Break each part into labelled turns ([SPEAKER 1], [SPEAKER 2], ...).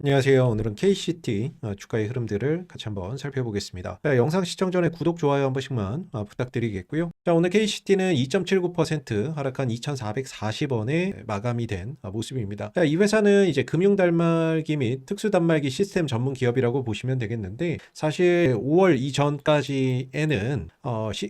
[SPEAKER 1] 안녕하세요. 오늘은 KCT 주가의 흐름들을 같이 한번 살펴보겠습니다. 자, 영상 시청 전에 구독, 좋아요 한 번씩만 부탁드리겠고요. 자, 오늘 KCT는 2.79% 하락한 2,440원에 마감이 된 모습입니다. 자, 이 회사는 이제 금융 단말기 및 특수 단말기 시스템 전문 기업이라고 보시면 되겠는데, 사실 5월 이전까지에는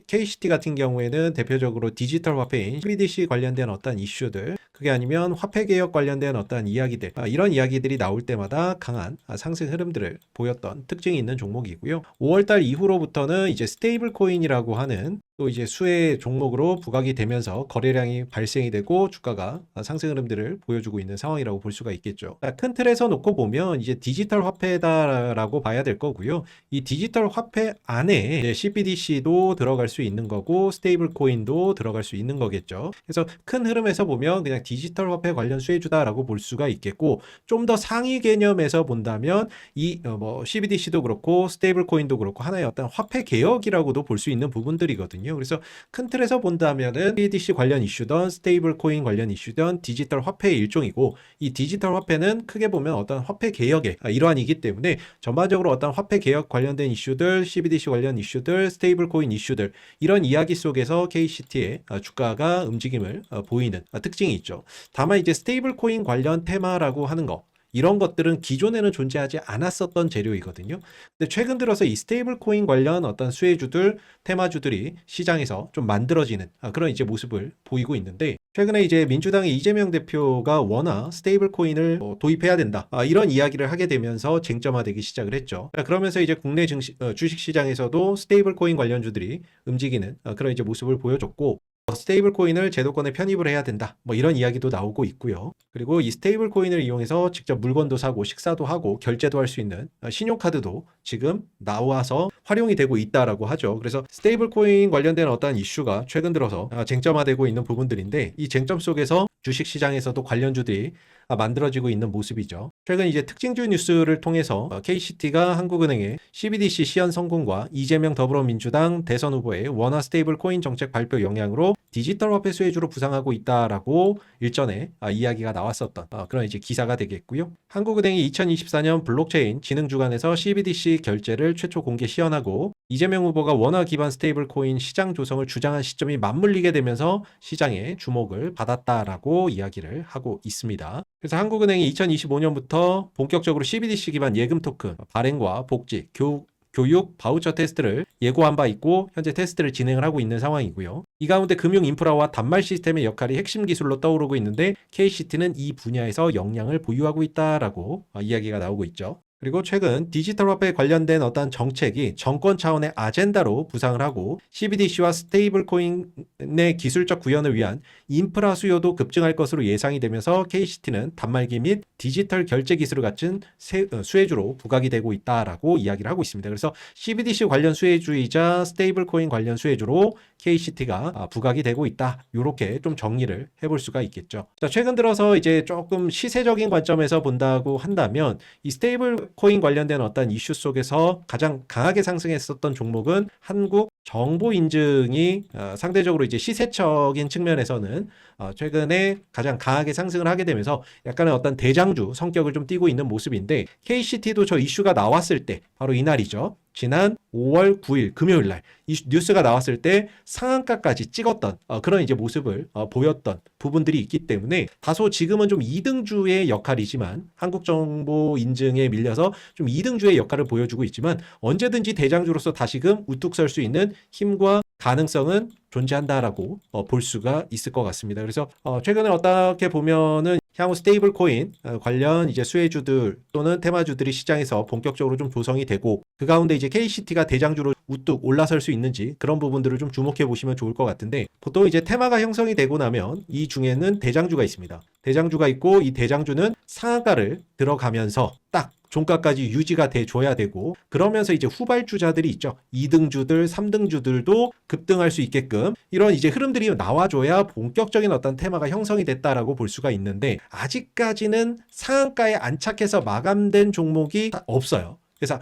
[SPEAKER 1] KCT 같은 경우에는 대표적으로 디지털 화폐인 CBDC 관련된 어떤 이슈들, 그게 아니면 화폐 개혁 관련된 어떤 이야기들, 이런 이야기들이 나올 때마다 강한 상승 흐름들을 보였던 특징이 있는 종목이고요. 5월달 이후로부터는 이제 스테이블 코인이라고 하는 또 이제 수혜 종목으로 부각이 되면서 거래량이 발생이 되고 주가가 상승 흐름들을 보여주고 있는 상황이라고 볼 수가 있겠죠. 큰 틀에서 놓고 보면 이제 디지털 화폐다라고 봐야 될 거고요. 이 디지털 화폐 안에 이제 CBDC도 들어갈 수 있는 거고 스테이블 코인도 들어갈 수 있는 거겠죠. 그래서 큰 흐름에서 보면 그냥 디지털 화폐 관련 수혜주다라고 볼 수가 있겠고, 좀 더 상위 개념에서 본다면 이 CBDC도 그렇고 스테이블 코인도 그렇고 하나의 어떤 화폐 개혁이라고도 볼 수 있는 부분들이거든요. 그래서 큰 틀에서 본다면은 CBDC 관련 이슈든 스테이블 코인 관련 이슈든 디지털 화폐의 일종이고, 이 디지털 화폐는 크게 보면 어떤 화폐 개혁의 일환이기 때문에 전반적으로 어떤 화폐 개혁 관련된 이슈들, CBDC 관련 이슈들, 스테이블 코인 이슈들, 이런 이야기 속에서 KCT의 주가가 움직임을 보이는 특징이 있죠. 다만 이제 스테이블 코인 관련 테마라고 하는 거, 이런 것들은 기존에는 존재하지 않았었던 재료이거든요. 근데 최근 들어서 이 스테이블 코인 관련 어떤 수혜주들, 테마주들이 시장에서 좀 만들어지는 그런 이제 모습을 보이고 있는데, 최근에 이제 민주당의 이재명 대표가 워낙 스테이블 코인을 도입해야 된다, 이런 이야기를 하게 되면서 쟁점화되기 시작을 했죠. 그러면서 이제 국내 주식 시장에서도 스테이블 코인 관련주들이 움직이는 그런 이제 모습을 보여줬고, 스테이블 코인을 제도권에 편입을 해야 된다, 이런 이야기도 나오고 있고요. 그리고 이 스테이블 코인을 이용해서 직접 물건도 사고 식사도 하고 결제도 할 수 있는 신용카드도 지금 나와서 활용이 되고 있다라고 하죠. 그래서 스테이블 코인 관련된 어떤 이슈가 최근 들어서 쟁점화되고 있는 부분들인데, 이 쟁점 속에서 주식시장에서도 관련주들이 만들어지고 있는 모습이죠. 최근 이제 특징주 뉴스를 통해서 KCT가 한국은행의 CBDC 시연 성공과 이재명 더불어민주당 대선 후보의 원화 스테이블 코인 정책 발표 영향으로 디지털 화폐 수혜주로 부상하고 있다라고 일전에 이야기가 나왔었던 그런 이제 기사가 되겠고요. 한국은행이 2024년 블록체인 진흥 주간에서 CBDC 결제를 최초 공개 시연하고, 이재명 후보가 원화 기반 스테이블 코인 시장 조성을 주장한 시점이 맞물리게 되면서 시장의 주목을 받았다라고 이야기를 하고 있습니다. 그래서 한국은행이 2025년부터 본격적으로 CBDC 기반 예금 토큰 발행과 복지, 교육 바우처 테스트를 예고한 바 있고 현재 테스트를 진행을 하고 있는 상황이고요. 이 가운데 금융 인프라와 단말 시스템의 역할이 핵심 기술로 떠오르고 있는데, KCT는 이 분야에서 역량을 보유하고 있다라고 이야기가 나오고 있죠. 그리고 최근 디지털 화폐에 관련된 어떤 정책이 정권 차원의 아젠다로 부상을 하고, CBDC와 스테이블 코인의 기술적 구현을 위한 인프라 수요도 급증할 것으로 예상이 되면서 KCT는 단말기 및 디지털 결제 기술을 갖춘 수혜주로 부각이 되고 있다라고 이야기를 하고 있습니다. 그래서 CBDC 관련 수혜주이자 스테이블 코인 관련 수혜주로 KCT가 부각이 되고 있다, 이렇게 좀 정리를 해볼 수가 있겠죠. 자, 최근 들어서 이제 조금 시세적인 관점에서 본다고 한다면, 이 스테이블 코인 관련된 어떤 이슈 속에서 가장 강하게 상승했었던 종목은 한국 정보 인증이 상대적으로 이제 시세적인 측면에서는 최근에 가장 강하게 상승을 하게 되면서 약간의 어떤 대장주 성격을 좀 띠고 있는 모습인데, KCT도 저 이슈가 나왔을 때 바로 이날이죠. 지난 5월 9일 금요일 날 이 뉴스가 나왔을 때 상한가까지 찍었던 그런 이제 모습을 보였던 부분들이 있기 때문에, 다소 지금은 좀 2등주의 역할이지만, 한국정보 인증에 밀려서 좀 2등주의 역할을 보여주고 있지만, 언제든지 대장주로서 다시금 우뚝 설 수 있는 힘과 가능성은 존재한다라고 볼 수가 있을 것 같습니다. 그래서 최근에 어떻게 보면은 향후 스테이블 코인 관련 이제 수혜주들 또는 테마주들이 시장에서 본격적으로 좀 조성이 되고, 그 가운데 이제 KCT가 대장주로 우뚝 올라설 수 있는지 그런 부분들을 좀 주목해 보시면 좋을 것 같은데, 보통 이제 테마가 형성이 되고 나면 이 중에는 대장주가 있습니다. 대장주가 있고, 이 대장주는 상한가를 들어가면서 딱 종가까지 유지가 돼줘야 되고, 그러면서 이제 후발주자들이 있죠. 2등주들, 3등주들도 급등할 수 있게끔 이런 이제 흐름들이 나와줘야 본격적인 어떤 테마가 형성이 됐다라고 볼 수가 있는데, 아직까지는 상한가에 안착해서 마감된 종목이 없어요. 그래서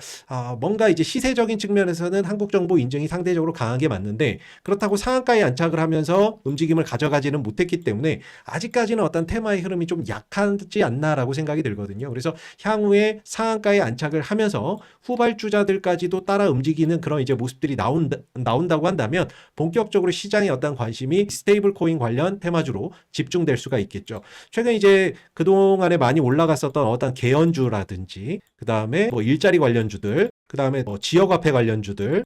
[SPEAKER 1] 뭔가 이제 시세적인 측면에서는 한국정보 인증이 상대적으로 강하게 맞는데 그렇다고 상한가에 안착을 하면서 움직임을 가져가지는 못했기 때문에 아직까지는 어떤 테마의 흐름이 좀 약하지 않나라고 생각이 들거든요. 그래서 향후에 상한가에 안착을 하면서 후발주자들까지도 따라 움직이는 그런 이제 모습들이 나온다고 한다면 본격적으로 시장의 어떤 관심이 스테이블 코인 관련 테마주로 집중될 수가 있겠죠. 최근 이제 그동안에 많이 올라갔었던 어떤 개연주라든지 그 다음에 뭐 일자리 관련주들, 그 다음에 지역화폐 관련주들,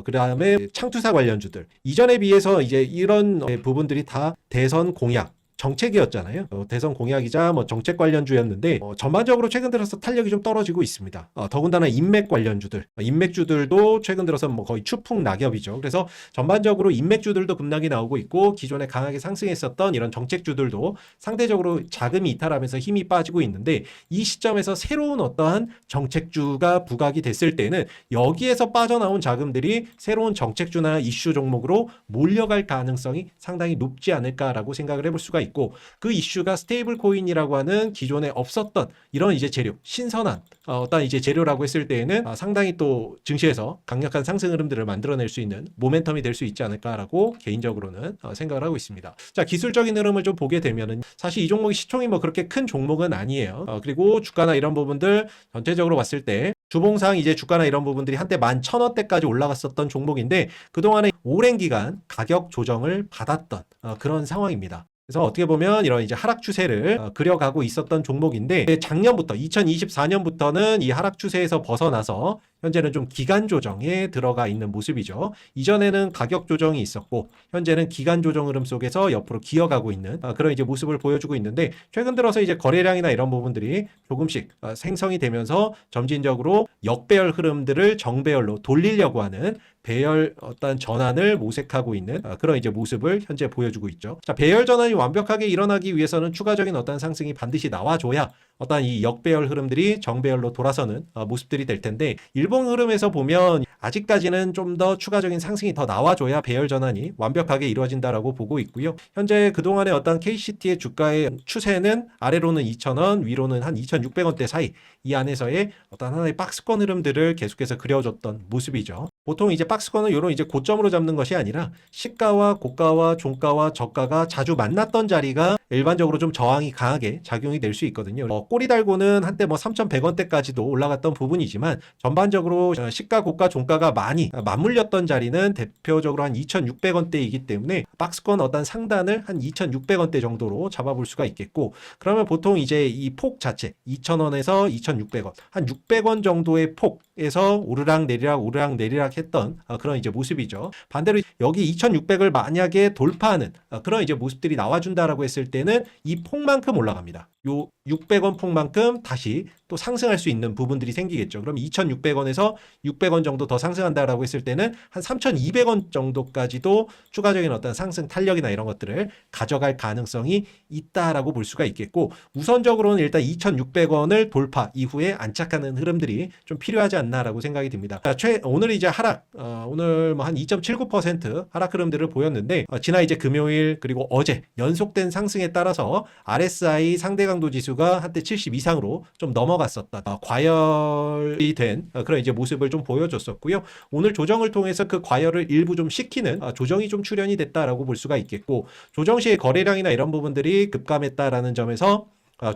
[SPEAKER 1] 그 다음에 창투사 관련주들. 이전에 비해서 이제 이런 부분들이 다 대선 공약, 정책이었잖아요. 대선 공약이자 뭐 정책 관련주였는데 전반적으로 최근 들어서 탄력이 좀 떨어지고 있습니다. 더군다나 인맥 관련주들, 인맥주들도 최근 들어서 뭐 거의 추풍 낙엽이죠. 그래서 전반적으로 인맥주들도 급락이 나오고 있고 기존에 강하게 상승했었던 이런 정책주들도 상대적으로 자금이 이탈하면서 힘이 빠지고 있는데 이 시점에서 새로운 어떠한 정책주가 부각이 됐을 때는 여기에서 빠져나온 자금들이 새로운 정책주나 이슈 종목으로 몰려갈 가능성이 상당히 높지 않을까라고 생각을 해볼 수가 있고 그 이슈가 스테이블 코인이라고 하는 기존에 없었던 이런 이제 재료, 신선한 어떤 이제 재료라고 했을 때에는 상당히 또 증시에서 강력한 상승 흐름들을 만들어낼 수 있는 모멘텀이 될 수 있지 않을까라고 개인적으로는 생각을 하고 있습니다. 자, 기술적인 흐름을 좀 보게 되면은 사실 이 종목이 시총이 뭐 그렇게 큰 종목은 아니에요. 그리고 주가나 이런 부분들 전체적으로 봤을 때 주봉상 이제 주가나 이런 부분들이 한때 11,000원대까지 올라갔었던 종목인데 그동안에 오랜 기간 가격 조정을 받았던 그런 상황입니다. 그래서 어떻게 보면 이런 이제 하락 추세를 그려가고 있었던 종목인데 작년부터 2024년부터는 이 하락 추세에서 벗어나서 현재는 좀 기간 조정에 들어가 있는 모습이죠. 이전에는 가격 조정이 있었고 현재는 기간 조정 흐름 속에서 옆으로 기어가고 있는 그런 이제 모습을 보여주고 있는데 최근 들어서 이제 거래량이나 이런 부분들이 조금씩 생성이 되면서 점진적으로 역배열 흐름들을 정배열로 돌리려고 하는 배열 어떤 전환을 모색하고 있는 그런 이제 모습을 현재 보여주고 있죠. 자, 배열 전환이 완벽하게 일어나기 위해서는 추가적인 어떤 상승이 반드시 나와줘야 어떤 이 역배열 흐름들이 정배열로 돌아서는 모습들이 될 텐데 일본 흐름에서 보면 아직까지는 좀 더 추가적인 상승이 더 나와줘야 배열 전환이 완벽하게 이루어진다라고 보고 있고요. 현재 그동안의 어떤 KCT의 주가의 추세는 아래로는 2,000원, 위로는 한 2,600원대 사이 이 안에서의 어떤 하나의 박스권 흐름들을 계속해서 그려줬던 모습이죠. 보통 이제 박스권은 이런 이제 고점으로 잡는 것이 아니라 시가와 고가와 종가와 저가가 자주 만났던 자리가 일반적으로 좀 저항이 강하게 작용이 될 수 있거든요. 꼬리 달고는 한때 뭐 3,100원대까지도 올라갔던 부분이지만 전반적으로 시가, 고가, 종가가 많이 맞물렸던 자리는 대표적으로 한 2,600원대이기 때문에 박스권 어떤 상단을 한 2,600원대 정도로 잡아볼 수가 있겠고 그러면 보통 이제 이 폭 자체 2,000원에서 2,600원 한 600원 정도의 폭에서 오르락 내리락 했던 그런 이제 모습이죠. 반대로 여기 2,600을 만약에 돌파하는 그런 이제 모습들이 나와준다라고 했을 때는 이 폭만큼 올라갑니다. 요 600원 폭만큼 다시 또 상승할 수 있는 부분들이 생기겠죠. 그럼 2,600원에서 600원 정도 더 상승한다라고 했을 때는 한 3,200원 정도까지도 추가적인 어떤 상승 탄력이나 이런 것들을 가져갈 가능성이 있다라고 볼 수가 있겠고 우선적으로는 일단 2,600원을 돌파 이후에 안착하는 흐름들이 좀 필요하지 않나라고 생각이 듭니다. 오늘 이제 하락 오늘 뭐 한 2.79% 하락 흐름들을 보였는데 지난 이제 금요일 그리고 어제 연속된 상승에 따라서 RSI 상대 강도 지수가 한때 70 이상으로 좀 넘어갔었다. 과열이 된 그런 이제 모습을 좀 보여줬었고요. 오늘 조정을 통해서 그 과열을 일부 좀 식히는 조정이 좀 출현이 됐다라고 볼 수가 있겠고 조정 시의 거래량이나 이런 부분들이 급감했다라는 점에서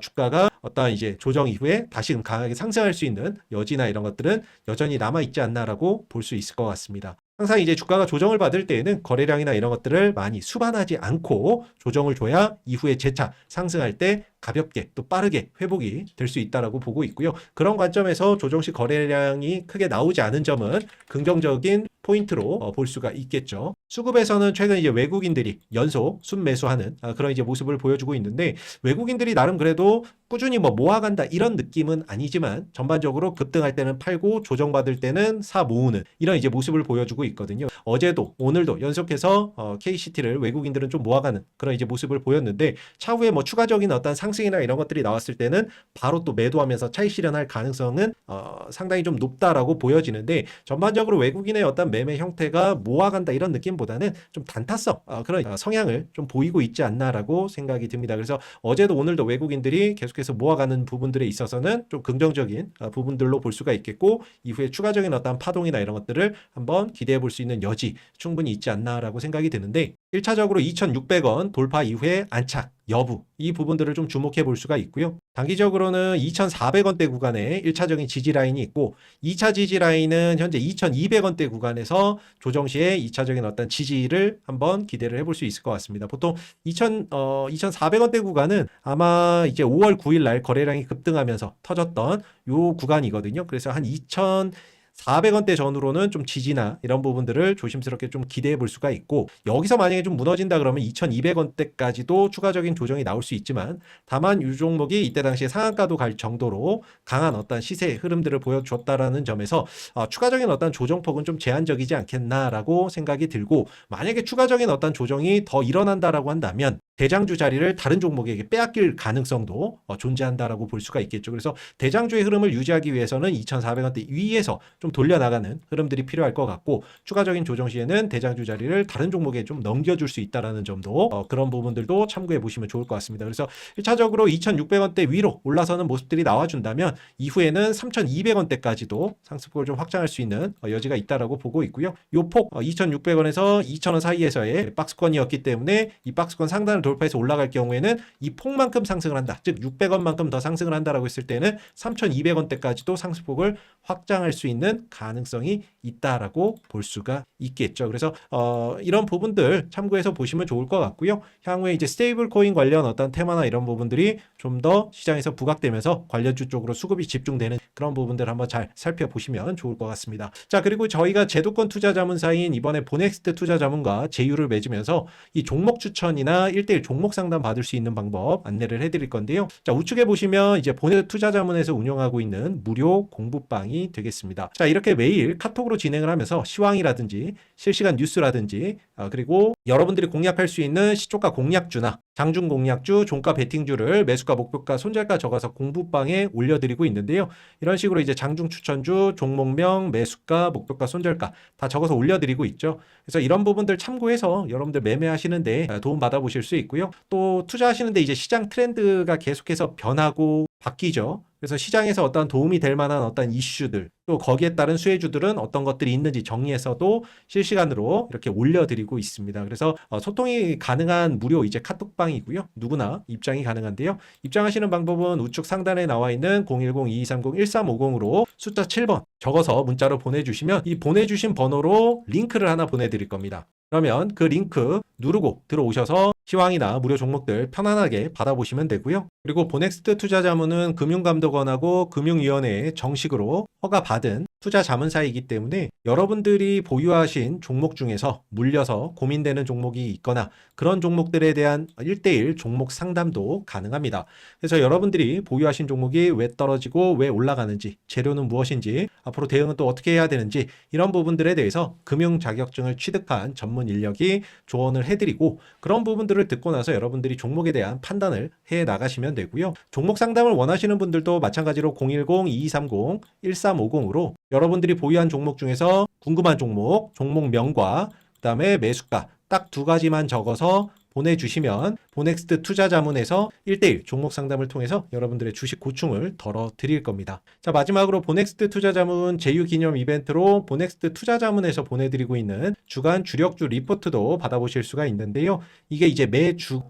[SPEAKER 1] 주가가 어떤 이제 조정 이후에 다시 강하게 상승할 수 있는 여지나 이런 것들은 여전히 남아있지 않나라고 볼 수 있을 것 같습니다. 항상 이제 주가가 조정을 받을 때에는 거래량이나 이런 것들을 많이 수반하지 않고 조정을 줘야 이후에 재차 상승할 때 가볍게 또 빠르게 회복이 될 수 있다라고 보고 있고요. 그런 관점에서 조정 시 거래량이 크게 나오지 않은 점은 긍정적인 포인트로 볼 수가 있겠죠. 수급에서는 최근 이제 외국인들이 연속 순매수하는 그런 이제 모습을 보여주고 있는데 외국인들이 나름 그래도 꾸준히 뭐 모아간다 이런 느낌은 아니지만 전반적으로 급등할 때는 팔고 조정받을 때는 사 모으는 이런 이제 모습을 보여주고 있거든요. 어제도 오늘도 연속해서 KCT를 외국인들은 좀 모아가는 그런 이제 모습을 보였는데 차후에 뭐 추가적인 어떤 상승이나 이런 것들이 나왔을 때는 바로 또 매도하면서 차익 실현할 가능성은 상당히 좀 높다라고 보여지는데 전반적으로 외국인의 어떤 매매 형태가 모아간다 이런 느낌보다는 좀 단타성 그런 성향을 좀 보이고 있지 않나라고 생각이 듭니다. 그래서 어제도 오늘도 외국인들이 계속해서 모아가는 부분들에 있어서는 좀 긍정적인 부분들로 볼 수가 있겠고, 이후에 추가적인 어떤 파동이나 이런 것들을 한번 기대해 볼 수 있는 여지 충분히 있지 않나라고 생각이 드는데, 1차적으로 2,600원 돌파 이후에 안착 여부, 이 부분들을 좀 주목해 볼 수가 있고요. 단기적으로는 2,400원대 구간에 1차적인 지지 라인이 있고, 2차 지지 라인은 현재 2,200원대 구간에서 조정 시에 2차적인 어떤 지지를 한번 기대를 해볼 수 있을 것 같습니다. 보통 2,400원대 구간은 아마 이제 5월 9일 날 거래량이 급등하면서 터졌던 요 구간이거든요. 그래서 한 2,400원대 전후로는 좀 지지나 이런 부분들을 조심스럽게 좀 기대해 볼 수가 있고, 여기서 만약에 좀 무너진다 그러면 2,200원대까지도 추가적인 조정이 나올 수 있지만, 다만 이 종목이 이때 당시에 상한가도 갈 정도로 강한 어떤 시세 흐름들을 보여줬다라는 점에서 추가적인 어떤 조정폭은 좀 제한적이지 않겠나라고 생각이 들고, 만약에 추가적인 어떤 조정이 더 일어난다라고 한다면 대장주 자리를 다른 종목에게 빼앗길 가능성도 존재한다라고 볼 수가 있겠죠. 그래서 대장주의 흐름을 유지하기 위해서는 2,400원대 위에서 좀 돌려나가는 흐름들이 필요할 것 같고, 추가적인 조정 시에는 대장주 자리를 다른 종목에 좀 넘겨줄 수 있다는 점도 그런 부분들도 참고해 보시면 좋을 것 같습니다. 그래서 1차적으로 2,600원대 위로 올라서는 모습들이 나와준다면 이후에는 3,200원대까지도 상승폭을 좀 확장할 수 있는 여지가 있다라고 보고 있고요. 이 폭 2,600원에서 2,000원 사이에서의 박스권이었기 때문에 이 박스권 상단을 돌파해서 올라갈 경우에는 이 폭만큼 상승을 한다, 즉 600원만큼 더 상승을 한다라고 했을 때는 3,200원대까지도 상승폭을 확장할 수 있는 가능성이 있다라고 볼 수가 있겠죠. 그래서 이런 부분들 참고해서 보시면 좋을 것 같고요. 향후에 이제 스테이블 코인 관련 어떤 테마나 이런 부분들이 좀 더 시장에서 부각되면서 관련주 쪽으로 수급이 집중되는 그런 부분들 한번 잘 살펴보시면 좋을 것 같습니다. 자, 그리고 저희가 제도권 투자 자문사인 이번에 보넥스트 투자 자문과 제휴를 맺으면서 이 종목 추천이나 1대1 종목 상담 받을 수 있는 방법 안내를 해드릴 건데요. 자, 우측에 보시면 이제 보넥스트 투자 자문에서 운영하고 있는 무료 공부방이 되겠습니다. 자, 이렇게 매일 카톡으로 진행을 하면서 시황이라든지 실시간 뉴스라든지 그리고 여러분들이 공략할 수 있는 시초가 공략주나 장중 공략주, 종가 베팅주를 매수가, 목표가, 손절가 적어서 공부방에 올려드리고 있는데요. 이런 식으로 이제 장중 추천주, 종목명, 매수가, 목표가, 손절가 다 적어서 올려드리고 있죠. 그래서 이런 부분들 참고해서 여러분들 매매하시는데 도움 받아보실 수 있고요. 또 투자하시는데 이제 시장 트렌드가 계속해서 변하고 바뀌죠. 그래서 시장에서 어떤 도움이 될 만한 어떤 이슈들, 또 거기에 따른 수혜주들은 어떤 것들이 있는지 정리해서도 실시간으로 이렇게 올려드리고 있습니다. 그래서 소통이 가능한 무료 이제 카톡방이고요. 누구나 입장이 가능한데요. 입장하시는 방법은 우측 상단에 나와 있는 010-2230-1350으로 숫자 7번 적어서 문자로 보내주시면 이 보내주신 번호로 링크를 하나 보내드릴 겁니다. 그러면 그 링크 누르고 들어오셔서 시황이나 무료 종목들 편안하게 받아보시면 되고요. 그리고 보넥스트 투자자문은 금융감독원하고 금융위원회에 정식으로 허가받은 투자자문사이기 때문에 여러분들이 보유하신 종목 중에서 물려서 고민되는 종목이 있거나 그런 종목들에 대한 1대1 종목 상담도 가능합니다. 그래서 여러분들이 보유하신 종목이 왜 떨어지고 왜 올라가는지, 재료는 무엇인지, 앞으로 대응은 또 어떻게 해야 되는지, 이런 부분들에 대해서 금융 자격증을 취득한 전문 인력이 조언을 해드리고, 그런 부분들을 듣고 나서 여러분들이 종목에 대한 판단을 해 나가시면 되고요. 종목 상담을 원하시는 분들도 마찬가지로 010-2230-1350으로 여러분들이 보유한 종목 중에서 궁금한 종목, 종목명과 그다음에 매수가 딱 두 가지만 적어서 보내주시면 보넥스트 투자자문에서 1대1 종목 상담을 통해서 여러분들의 주식 고충을 덜어드릴 겁니다. 자, 마지막으로 보넥스트 투자자문 제휴 기념 이벤트로 보넥스트 투자자문에서 보내드리고 있는 주간 주력주 리포트도 받아보실 수가 있는데요. 이게 이제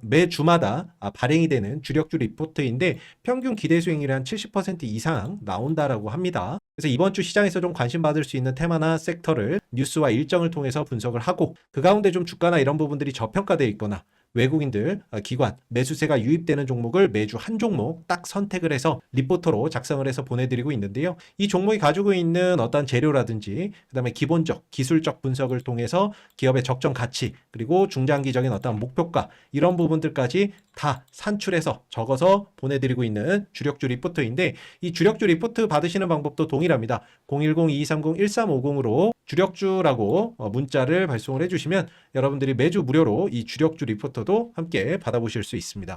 [SPEAKER 1] 매주마다 발행이 되는 주력주 리포트인데 평균 기대 수익률이 한 70% 이상 나온다라고 합니다. 그래서 이번 주 시장에서 좀 관심 받을 수 있는 테마나 섹터를 뉴스와 일정을 통해서 분석을 하고, 그 가운데 좀 주가나 이런 부분들이 저평가되어 있거나 외국인들, 기관, 매수세가 유입되는 종목을 매주 한 종목 딱 선택을 해서 리포터로 작성을 해서 보내드리고 있는데요. 이 종목이 가지고 있는 어떤 재료라든지 그다음에 기본적, 기술적 분석을 통해서 기업의 적정 가치, 그리고 중장기적인 어떤 목표가, 이런 부분들까지 다 산출해서 적어서 보내드리고 있는 주력주 리포트인데, 이 주력주 리포트 받으시는 방법도 동일합니다. 010-2230-1350으로 주력주라고 문자를 발송을 해주시면 여러분들이 매주 무료로 이 주력주 리포터도 함께 받아보실 수 있습니다.